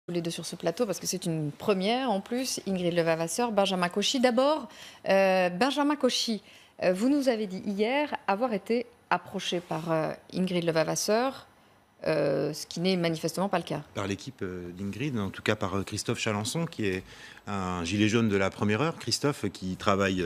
les deux sur ce plateau parce que c'est une première en plus. Ingrid Levavasseur, Benjamin Cauchy. D'abord, Benjamin Cauchy, vous nous avez dit hier avoir été approché par Ingrid Levavasseur, ce qui n'est manifestement pas le cas. Par l'équipe d'Ingrid, en tout cas par Christophe Chalençon, qui est un gilet jaune de la première heure. Christophe qui travaille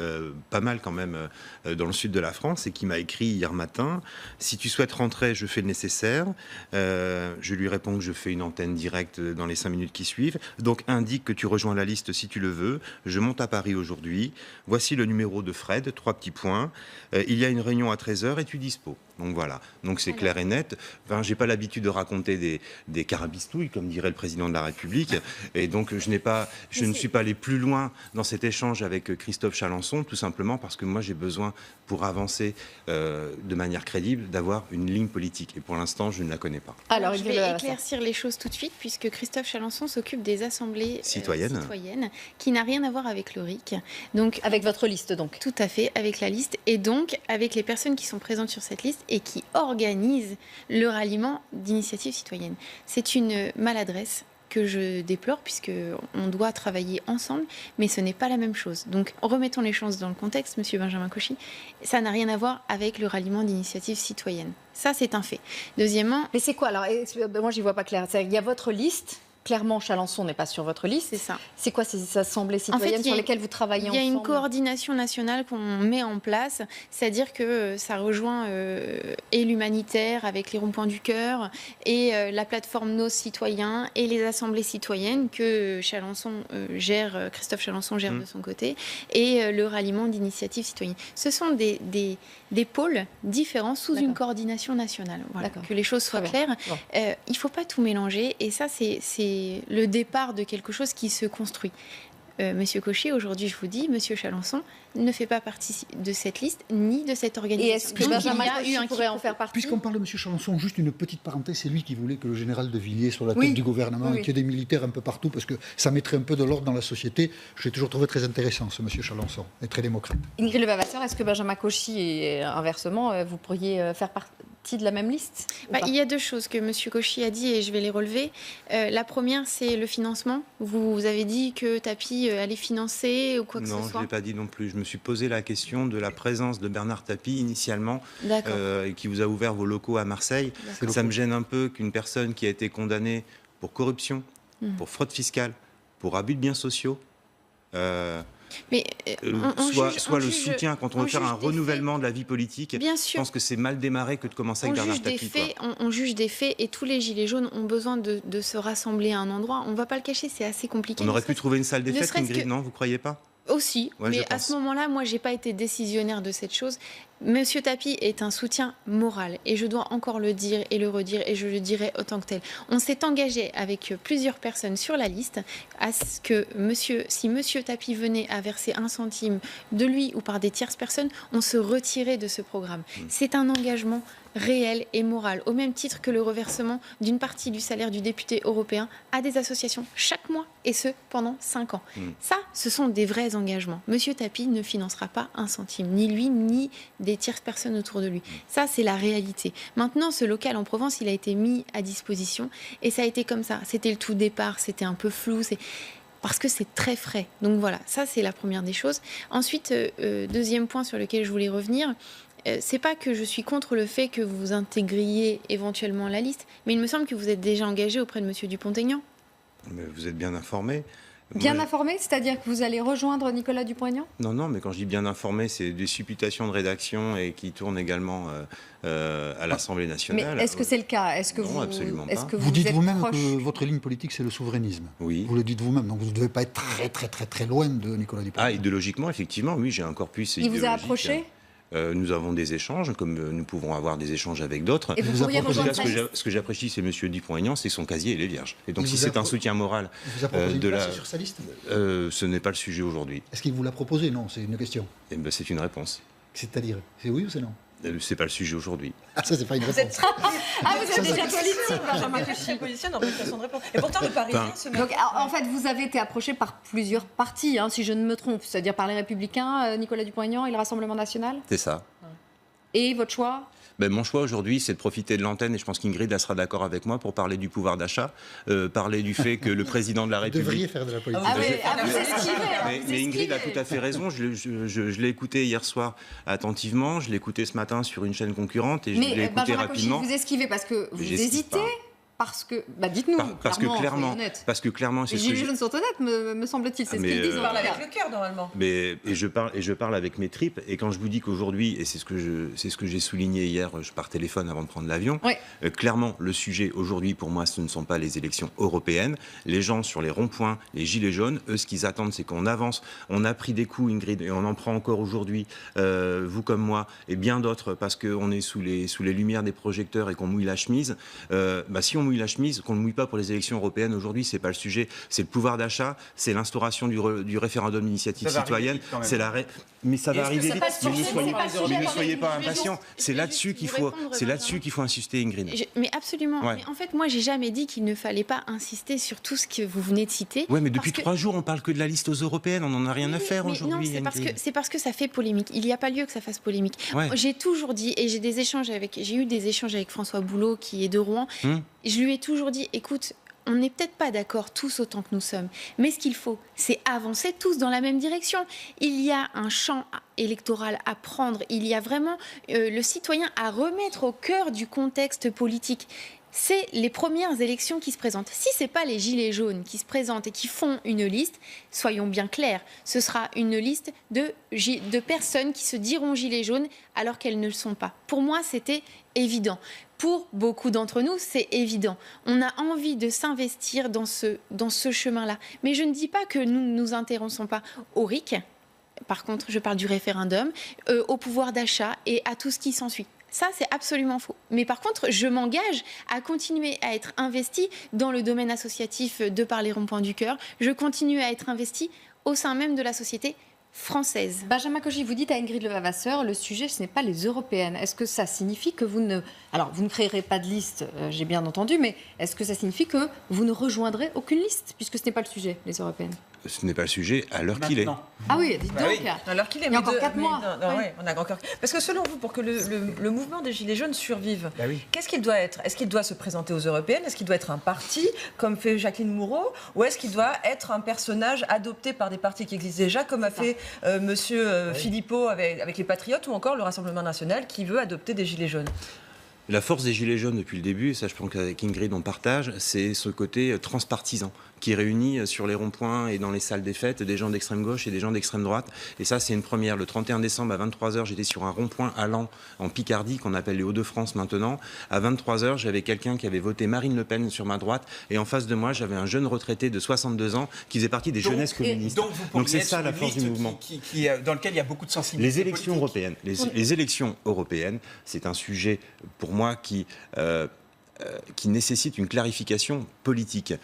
pas mal quand même dans le sud de la France et qui m'a écrit hier matin: si tu souhaites rentrer, je fais le nécessaire. Je lui réponds que je fais une antenne directe dans les 5 minutes qui suivent. Donc indique que tu rejoins la liste si tu le veux. Je monte à Paris aujourd'hui. Voici le numéro de Fred, 3 petits points. Il y a une réunion à 13h et tu dispo. Donc voilà, donc c'est clair et net. Enfin, j'ai pas l'habitude de raconter des carabistouilles, comme dirait le président de la République, et donc je ne suis pas allé plus loin dans cet échange avec Christophe Chalençon, tout simplement parce que moi j'ai besoin, pour avancer de manière crédible, d'avoir une ligne politique. Et pour l'instant, je ne la connais pas. Alors je vais éclaircir les choses tout de suite, puisque Christophe Chalençon s'occupe des assemblées citoyennes, qui n'a rien à voir avec le RIC. Donc, avec votre liste, donc. Tout à fait, avec la liste, et donc avec les personnes qui sont présentes sur cette liste et qui organisent le ralliement d'initiatives citoyennes. C'est une maladresse que je déplore, puisqu'on doit travailler ensemble, mais ce n'est pas la même chose. Donc, remettons les choses dans le contexte, monsieur Benjamin Cauchy. Ça n'a rien à voir avec le ralliement d'initiatives citoyennes. Ça, c'est un fait. Deuxièmement... Mais c'est quoi, alors, moi, j'y vois pas clair. Il y a votre liste. Clairement, Chalençon n'est pas sur votre liste. C'est ça. C'est quoi ces assemblées citoyennes sur lesquelles vous travaillez ensemble ? Il y a une coordination nationale qu'on met en place, c'est-à-dire que ça rejoint et l'humanitaire avec les ronds-points du cœur et la plateforme Nos Citoyens et les assemblées citoyennes que Christophe Chalençon gère de son côté, et le ralliement d'initiatives citoyennes. Ce sont des pôles différents sous une coordination nationale. Voilà, que les choses soient claires. Bon. Il ne faut pas tout mélanger, et ça, c'est le départ de quelque chose qui se construit. Monsieur Cauchy, aujourd'hui, je vous dis, Monsieur Chalençon ne fait pas partie de cette liste ni de cette organisation. Et est-ce que Benjamin Cauchy pourrait en faire partie ? Puisqu'on parle de Monsieur Chalençon, juste une petite parenthèse, c'est lui qui voulait que le général de Villiers soit la tête du gouvernement, et qu'il y ait des militaires un peu partout, parce que ça mettrait un peu de l'ordre dans la société. Je l'ai toujours trouvé très intéressant, ce Monsieur Chalençon, et très démocrate. Ingrid Levavasseur, est-ce que Benjamin Cauchy, et inversement, vous pourriez faire partie de la même liste ? Il y a deux choses que M. Cauchy a dit, et je vais les relever. La première, c'est le financement. Vous avez dit que Tapie allait financer ou quoi que ce soit. Non, je ne l'ai pas dit non plus. Je me suis posé la question de la présence de Bernard Tapie initialement, et qui vous a ouvert vos locaux à Marseille. Ça me gêne un peu qu'une personne qui a été condamnée pour corruption, pour fraude fiscale, pour abus de biens sociaux, mais soit le soutien quand on veut faire un renouvellement de la vie politique. Bien sûr. Je pense que c'est mal démarré que de commencer avec Bernard Tapie. On juge des faits, et tous les gilets jaunes ont besoin de se rassembler à un endroit. On ne va pas le cacher, c'est assez compliqué. On aurait pu trouver une salle des fêtes, Ingrid, non ? Vous ne croyez pas ? Aussi, mais à ce moment-là, moi, je n'ai pas été décisionnaire de cette chose. Monsieur Tapie est un soutien moral, et je dois encore le dire et le redire, et je le dirai autant que tel. On s'est engagé avec plusieurs personnes sur la liste à ce que si Monsieur Tapie venait à verser 1 centime de lui ou par des tierces personnes, on se retirait de ce programme. C'est un engagement réel et moral, au même titre que le reversement d'une partie du salaire du député européen à des associations chaque mois, et ce pendant 5 ans. Ça, ce sont des vrais engagements. Monsieur Tapie ne financera pas 1 centime, ni lui, ni des tierces personnes autour de lui. Ça, c'est la réalité. Maintenant, ce local en Provence, il a été mis à disposition, et ça a été comme ça. C'était le tout départ, c'était un peu flou, parce que c'est très frais. Donc voilà, ça, c'est la première des choses. Ensuite, deuxième point sur lequel je voulais revenir, c'est pas que je suis contre le fait que vous intégriez éventuellement la liste, mais il me semble que vous êtes déjà engagé auprès de Monsieur Dupont-Aignan. Mais vous êtes bien informé. Bien informé, c'est-à-dire que vous allez rejoindre Nicolas Dupont-Aignan ? Non, mais quand je dis bien informé, c'est des supputations de rédaction, et qui tournent également à l'Assemblée nationale. Mais est-ce que c'est le cas ? Non, absolument pas. Vous dites vous-même que votre ligne politique, c'est le souverainisme. Oui. Vous le dites vous-même, donc vous ne devez pas être très loin de Nicolas Dupont-Aignan. Idéologiquement, effectivement, oui, j'ai un corpus idéologique. Il vous a approché ? Nous avons des échanges, comme nous pouvons avoir des échanges avec d'autres. Et vous pourriez rejoindre ce que j'apprécie, c'est M. Dupont-Aignan, c'est son casier, il est vierge. Et donc, si c'est un soutien moral vous a proposé une place sur sa liste ? Ce n'est pas le sujet aujourd'hui. Est-ce qu'il vous l'a proposé ? Non, c'est une question. C'est une réponse. C'est-à-dire, c'est oui ou c'est non ? C'est pas le sujet aujourd'hui. Ah, ça, c'est pas une réponse. Vous êtes déjà politique, Benjamin Cauchy. Positionne dans votre façon de répondre. Et pourtant, le Parisien se met... Donc, en fait, vous avez été approché par plusieurs partis, si je ne me trompe. C'est-à-dire par les Républicains, Nicolas Dupont-Aignan et le Rassemblement National ? C'est ça. Et votre choix ? Mon choix aujourd'hui, c'est de profiter de l'antenne, et je pense qu'Ingrid sera d'accord avec moi, pour parler du pouvoir d'achat, parler du fait que le président de la République... Vous devriez faire de la politique. Mais Ingrid a tout à fait raison. Je l'ai écouté hier soir attentivement, je l'ai écouté ce matin sur une chaîne concurrente, et je l'ai écouté rapidement. Vous esquivez parce que vous hésitez. Parce que, dites-nous, parce que clairement, les gilets jaunes sont honnêtes, me semble-t-il, c'est ce qu'ils disent. Ils parlent avec le cœur, normalement. Et je parle avec mes tripes, et quand je vous dis qu'aujourd'hui, et c'est ce que j'ai souligné hier, par téléphone avant de prendre l'avion, clairement, le sujet aujourd'hui, pour moi, ce ne sont pas les élections européennes. Les gens sur les ronds-points, les gilets jaunes, eux, ce qu'ils attendent, c'est qu'on avance. On a pris des coups, Ingrid, et on en prend encore aujourd'hui, vous comme moi, et bien d'autres, parce qu'on est sous les lumières des projecteurs et qu'on mouille la chemise. Si on mouille la chemise, qu'on ne mouille pas pour les élections européennes aujourd'hui, c'est pas le sujet. C'est le pouvoir d'achat, c'est l'instauration du référendum d'initiative citoyenne. Mais ça va arriver vite. Mais ne soyez pas impatients. C'est là-dessus qu'il faut insister, Ingrid. Mais absolument. Ouais. Mais en fait, moi, j'ai jamais dit qu'il ne fallait pas insister sur tout ce que vous venez de citer. Oui, mais depuis 3 jours, on parle que de la liste aux européennes. On n'en a rien à faire aujourd'hui. Non, c'est parce que ça fait polémique. Il n'y a pas lieu que ça fasse polémique. Ouais. J'ai toujours dit, et j'ai eu des échanges avec François Boulot, qui est de Rouen. Je lui ai toujours dit, écoute, on n'est peut-être pas d'accord tous autant que nous sommes, mais ce qu'il faut, c'est avancer tous dans la même direction. Il y a un champ électoral à prendre, il y a vraiment le citoyen à remettre au cœur du contexte politique. C'est les premières élections qui se présentent. Si ce n'est pas les gilets jaunes qui se présentent et qui font une liste, soyons bien clairs, ce sera une liste de personnes qui se diront gilets jaunes alors qu'elles ne le sont pas. Pour moi, c'était évident. Pour beaucoup d'entre nous, c'est évident. On a envie de s'investir dans ce chemin-là. Mais je ne dis pas que nous ne nous intéressons pas au RIC. Par contre, je parle du référendum, au pouvoir d'achat et à tout ce qui s'ensuit. Ça, c'est absolument faux. Mais par contre, je m'engage à continuer à être investie dans le domaine associatif de par les ronds-points du cœur. Je continue à être investie au sein même de la société française. Benjamin Cauchy, vous dites à Ingrid Levavasseur, le sujet, ce n'est pas les européennes. Est-ce que ça signifie que vous ne créerez pas de liste, j'ai bien entendu, mais est-ce que ça signifie que vous ne rejoindrez aucune liste, puisque ce n'est pas le sujet, les européennes? Ce n'est pas le sujet à l'heure qu'il est. Ah oui, dites donc. À l'heure qu'il est. Il y a encore 4 mois. On a encore... Parce que selon vous, pour que le mouvement des Gilets jaunes survive, qu'est-ce qu'il doit être? Est-ce qu'il doit se présenter aux européennes? Est-ce qu'il doit être un parti, comme fait Jacqueline Moureau? Ou est-ce qu'il doit être un personnage adopté par des partis qui existent déjà, comme a fait Monsieur Philippot avec les Patriotes, ou encore le Rassemblement national qui veut adopter des Gilets jaunes? La force des Gilets jaunes depuis le début, et ça je pense qu'avec Ingrid on partage, c'est ce côté transpartisan qui réunit sur les ronds-points et dans les salles des fêtes des gens d'extrême gauche et des gens d'extrême droite. Et ça, c'est une première. Le 31 décembre à 23h, j'étais sur un rond-point à Laon, en Picardie, qu'on appelle les Hauts-de-France maintenant. À 23h, j'avais quelqu'un qui avait voté Marine Le Pen sur ma droite. Et en face de moi, j'avais un jeune retraité de 62 ans qui faisait partie des jeunesses communistes. Donc c'est ça la force du mouvement. Dans lequel il y a beaucoup de sensibilité. Les élections européennes. Les élections européennes, c'est un sujet, pour moi, qui nécessite une clarification politique.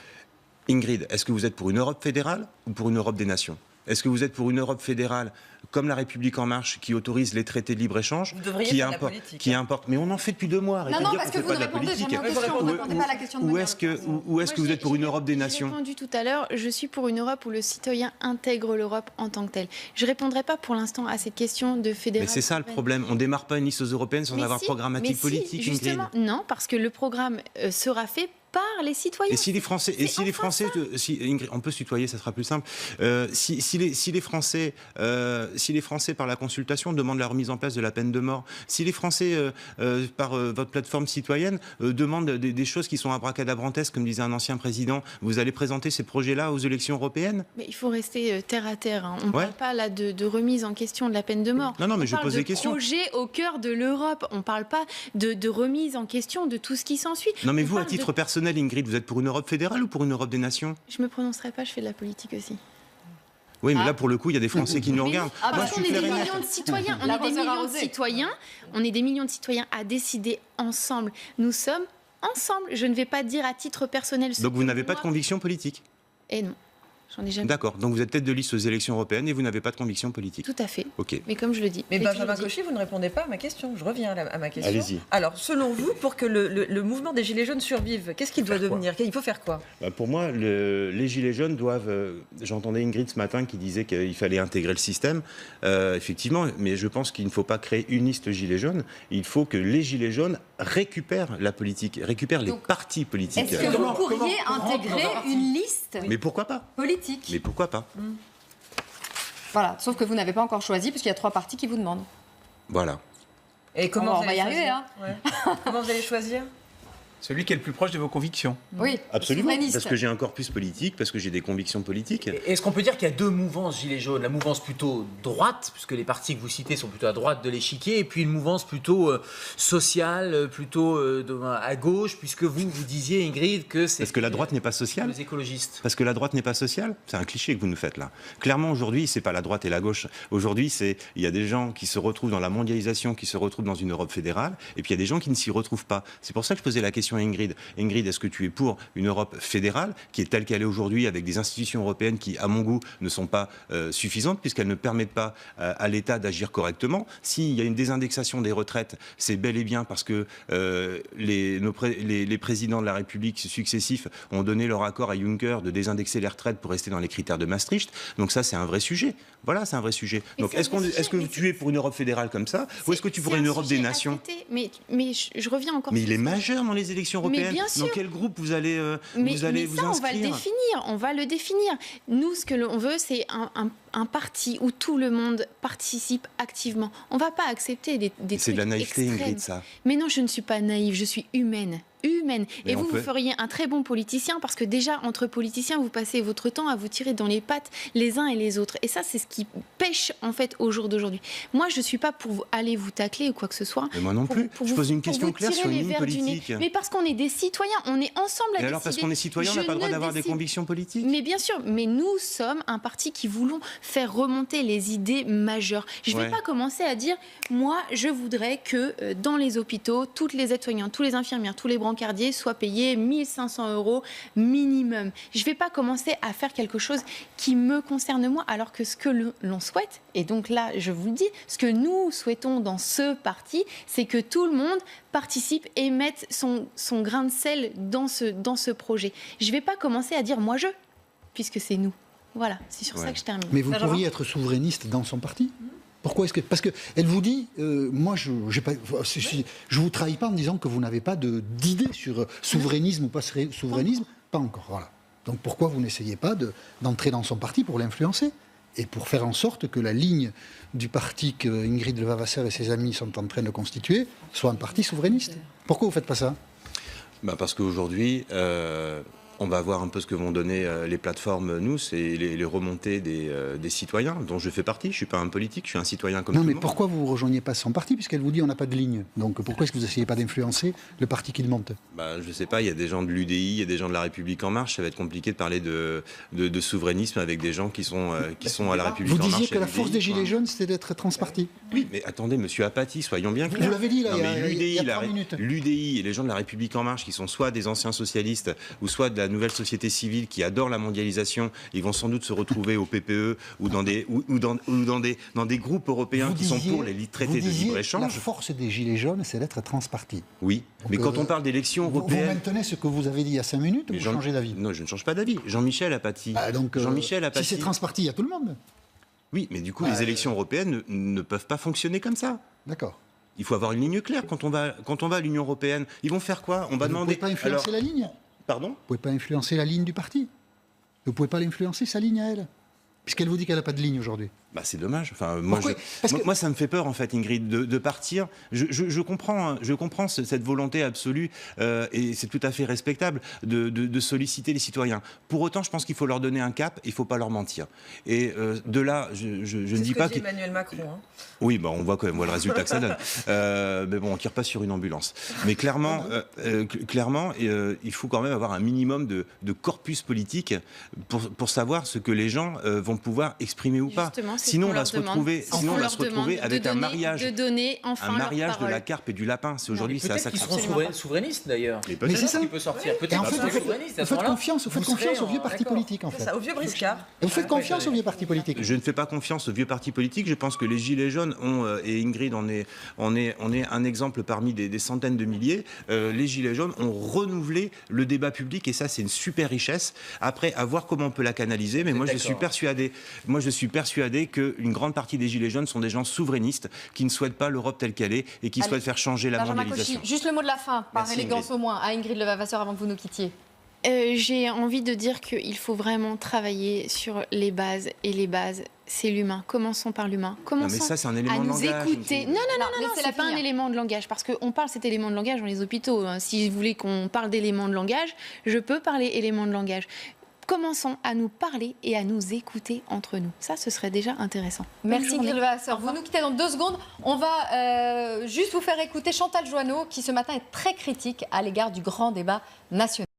Ingrid, est-ce que vous êtes pour une Europe fédérale ou pour une Europe des nations? Est-ce que vous êtes pour une Europe fédérale comme la République En Marche qui autorise les traités de libre-écge, qui importe? Mais on en fait depuis 2 mois. Non, parce que vous ne répondez jamais aux questions. Vous ne répondez pas à la question de Ou est-ce que vous êtes pour une Europe des nations? J'ai répondu tout à l'heure, je suis pour une Europe où le citoyen intègre l'Europe en tant que telle. Je ne répondrai pas pour l'instant à cette question de fédération. Mais c'est ça le problème. On ne démarre pas une liste aux européennes sans avoir programmatique politique, justement, Ingrid. Non, parce que le programme sera fait par les citoyens. Et si les Français, Ingrid, on peut se tutoyer, ça sera plus simple. Si les Français par la consultation demandent la remise en place de la peine de mort, si les Français par votre plateforme citoyenne demandent des choses qui sont abracadabrantesques, comme disait un ancien président, vous allez présenter ces projets-là aux élections européennes? Mais il faut rester terre à terre. Hein. On ne parle pas là de remise en question de la peine de mort. Non, mais je pose des questions. On parle de projet au cœur de l'Europe. On ne parle pas de remise en question de tout ce qui s'ensuit. Non, mais vous, à titre personnel, Ingrid, vous êtes pour une Europe fédérale ou pour une Europe des nations? Je me prononcerai pas, je fais de la politique aussi. Oui, mais là, pour le coup, il y a des Français qui nous regardent. Parce qu'on est des millions de citoyens. On est des millions de citoyens à décider ensemble. Nous sommes ensemble. Je ne vais pas dire à titre personnel... Donc vous n'avez pas de conviction politique? Et non. J'en ai jamais. D'accord. Donc vous êtes tête de liste aux élections européennes et vous n'avez pas de conviction politique. Tout à fait. Ok. Mais comme je le dis. Mais Benjamin Cauchy, vous ne répondez pas à ma question. Je reviens à ma question. Allez-y. Alors, selon vous, pour que le mouvement des Gilets jaunes survive, qu'est-ce qu'il doit devenir? Il faut faire quoi? Pour moi, les Gilets jaunes doivent... J'entendais Ingrid ce matin qui disait qu'il fallait intégrer le système. Effectivement, mais je pense qu'il ne faut pas créer une liste Gilets jaunes. Il faut que les Gilets jaunes récupèrent la politique, récupèrent les partis politiques. Est-ce que vous pourriez intégrer une liste Mais pourquoi pas? politique? Mais pourquoi pas? Voilà, sauf que vous n'avez pas encore choisi, puisqu'il y a 3 partis qui vous demandent. Voilà. Et comment On vous va allez y arriver, choisir? Ouais. Comment vous allez choisir? Celui qui est le plus proche de vos convictions. Oui, Absolument, souverainiste. parce que j'ai un corpus politique, parce que j'ai des convictions politiques. Est-ce qu'on peut dire qu'il y a deux mouvances Gilets jaunes? La mouvance plutôt droite, puisque les partis que vous citez sont plutôt à droite de l'échiquier, et puis une mouvance plutôt sociale, plutôt à gauche, puisque vous disiez, Ingrid, que c'est... Parce que la droite n'est pas sociale. Les écologistes. Parce que la droite n'est pas sociale. C'est un cliché que vous nous faites là. Clairement, aujourd'hui, c'est pas la droite et la gauche. Aujourd'hui, il y a des gens qui se retrouvent dans la mondialisation, qui se retrouvent dans une Europe fédérale, et puis il y a des gens qui ne s'y retrouvent pas. C'est pour ça que je posais la question à Ingrid. Ingrid, est-ce que tu es pour une Europe fédérale, qui est telle qu'elle est aujourd'hui, avec des institutions européennes qui, à mon goût, ne sont pas suffisantes, puisqu'elles ne permettent pas à l'État d'agir correctement? S'il y a une désindexation des retraites, c'est bel et bien parce que les présidents de la République successifs ont donné leur accord à Juncker de désindexer les retraites pour rester dans les critères de Maastricht. Donc ça, c'est un vrai sujet. Voilà, c'est un vrai sujet. Donc est-ce que tu es pour une Europe fédérale comme ça, ou est-ce que tu pourrais une Europe des nations? Mais je reviens encore. Mais il est majeur dans les élections européennes. Mais bien sûr. Dans quel groupe vous allez vous inscrire? On va le définir. Nous, ce que l'on veut, c'est un parti où tout le monde participe activement. On ne va pas accepter des trucs C'est de la naïveté, extrêmes. Ingrid, ça. Mais non, je ne suis pas naïve, je suis humaine. Mais Et vous feriez un très bon politicien, parce que déjà, entre politiciens, vous passez votre temps à vous tirer dans les pattes les uns et les autres. Et ça, c'est ce qui pêche, en fait, au jour d'aujourd'hui. Moi, je ne suis pas pour aller vous tacler ou quoi que ce soit. Mais moi non plus. Je pose une question claire sur une ligne politique. Mais parce qu'on est des citoyens, on est ensemble à décider. Et alors, parce qu'on est citoyen, on n'a pas le droit d'avoir des convictions politiques? Mais bien sûr, mais nous sommes un parti qui voulons faire remonter les idées majeures. Je ne vais pas commencer à dire, moi, je voudrais que dans les hôpitaux, toutes les aides-soignantes, tous les infirmières, tous les brancardiers soient payés 1 500 € minimum. Je ne vais pas commencer à faire quelque chose qui me concerne moi, alors que ce que l'on souhaite, et donc là, je vous le dis, ce que nous souhaitons dans ce parti, c'est que tout le monde participe et mette son grain de sel dans ce projet. Je ne vais pas commencer à dire moi je, puisque c'est nous. Voilà, c'est sur ça que je termine. Mais vous pourriez être souverainiste dans son parti? Pourquoi est-ce que... Parce qu'elle vous dit, moi je vous trahis pas en disant que vous n'avez pas d'idée sur souverainisme ou pas souverainisme, pas encore, voilà. Donc pourquoi vous n'essayez pas d'entrer dans son parti pour l'influencer et pour faire en sorte que la ligne du parti que Ingrid Levavasseur et ses amis sont en train de constituer soit un parti souverainiste? Pourquoi vous ne faites pas ça? Parce qu'aujourd'hui, on va voir un peu ce que vont donner les plateformes, nous, c'est les remontées des citoyens, dont je fais partie. Je ne suis pas un politique, je suis un citoyen comme tout le monde. Non, mais pourquoi vous ne rejoignez pas son parti, puisqu'elle vous dit on n'a pas de ligne? Donc pourquoi est-ce que vous n'essayez pas d'influencer le parti qu'il monte? Je ne sais pas, il y a des gens de l'UDI, il y a des gens de la République En Marche. Ça va être compliqué de parler de souverainisme avec des gens qui sont à la République En Marche. Vous disiez que la force des Gilets jaunes, c'était d'être transparti. Oui, mais attendez, monsieur Apathy, soyons bien clairs. Vous l'avez dit, là, il y a 3 minutes. L'UDI et les gens de la République En Marche, qui sont soit des anciens socialistes, ou soit de la nouvelle société civile, qui adorent la mondialisation, ils vont sans doute se retrouver au PPE ou dans des groupes européens qui sont pour les traités de libre-échange. La force des Gilets jaunes, c'est d'être transparti. Oui, donc, mais quand on parle d'élections européennes... Vous maintenez ce que vous avez dit il y a 5 minutes ou vous changez d'avis? Non, je ne change pas d'avis. Jean-Michel Apathy. Jean-Michel Apathy. Si c'est transparti, il y a tout le monde. Oui, mais du coup, les élections européennes ne peuvent pas fonctionner comme ça. D'accord. Il faut avoir une ligne claire quand on va à l'Union européenne. Ils vont faire quoi? On va demander... Vous ne pouvez pas influencer la ligne? Pardon? Vous ne pouvez pas influencer la ligne du parti. Vous ne pouvez pas l'influencer, sa ligne à elle. Puisqu'elle vous dit qu'elle n'a pas de ligne aujourd'hui. C'est dommage. Enfin, moi, ça me fait peur, en fait, Ingrid, de partir. Je comprends cette volonté absolue, et c'est tout à fait respectable, de solliciter les citoyens. Pour autant, je pense qu'il faut leur donner un cap, il ne faut pas leur mentir. Et de là, je ne dis pas que... C'est Emmanuel Macron. Hein. Oui, on voit quand même le résultat que ça donne. Mais bon, on ne tire pas sur une ambulance. Mais clairement, il faut quand même avoir un minimum de corpus politique pour savoir ce que les gens vont pouvoir exprimer ou pas. Justement, c'est Sinon, qu'on on va leur se demande. retrouver, sinon, on va se retrouver avec un mariage. De donner enfin Un mariage leur de la parole. carpe et du lapin. C'est aujourd'hui, c'est à Peut-être ça que qu'ils ça seront souverainistes d'ailleurs. Mais Mais c'est ça. Qui peut sortir. Et Peut-être en qu'ils fait, seront vous souverainistes. À faites ce moment-là, confiance, vous serez aux vieux en- partis d'accord. politiques, en C'est fait. ça, au vieux briscard. Vous faites confiance aux vieux partis politiques. Je ne fais pas confiance aux vieux partis politiques. Je pense que les Gilets jaunes ont, et Ingrid en est un exemple parmi des centaines de milliers, les Gilets jaunes ont renouvelé le débat public et ça, c'est une super richesse. Après, à voir comment on peut la canaliser, mais moi, je suis persuadé qu'une grande partie des Gilets jaunes sont des gens souverainistes qui ne souhaitent pas l'Europe telle qu'elle est et qui Allez, souhaitent faire changer la Benjamin mondialisation. Cauchy, juste le mot de la fin, par Merci, élégance Ingrid. au moins, à Ingrid Levavasseur avant que vous nous quittiez. J'ai envie de dire qu'il faut vraiment travailler sur les bases. Et les bases, c'est l'humain. Commençons par l'humain. Non, Commençons mais ça, c'est un à élément de nous langage. écouter. Non, laissez-la c'est pas un finir. élément de langage. Parce qu'on parle cet élément de langage dans les hôpitaux. Hein. Si vous voulez qu'on parle d'éléments de langage, je peux parler éléments de langage. Commençons à nous parler et à nous écouter entre nous. Ça, ce serait déjà intéressant. Merci Bonne journée. Ingrid Levavasseur. Vous nous quittez dans 2 secondes. On va juste vous faire écouter Chantal Joanneau qui ce matin est très critique à l'égard du grand débat national.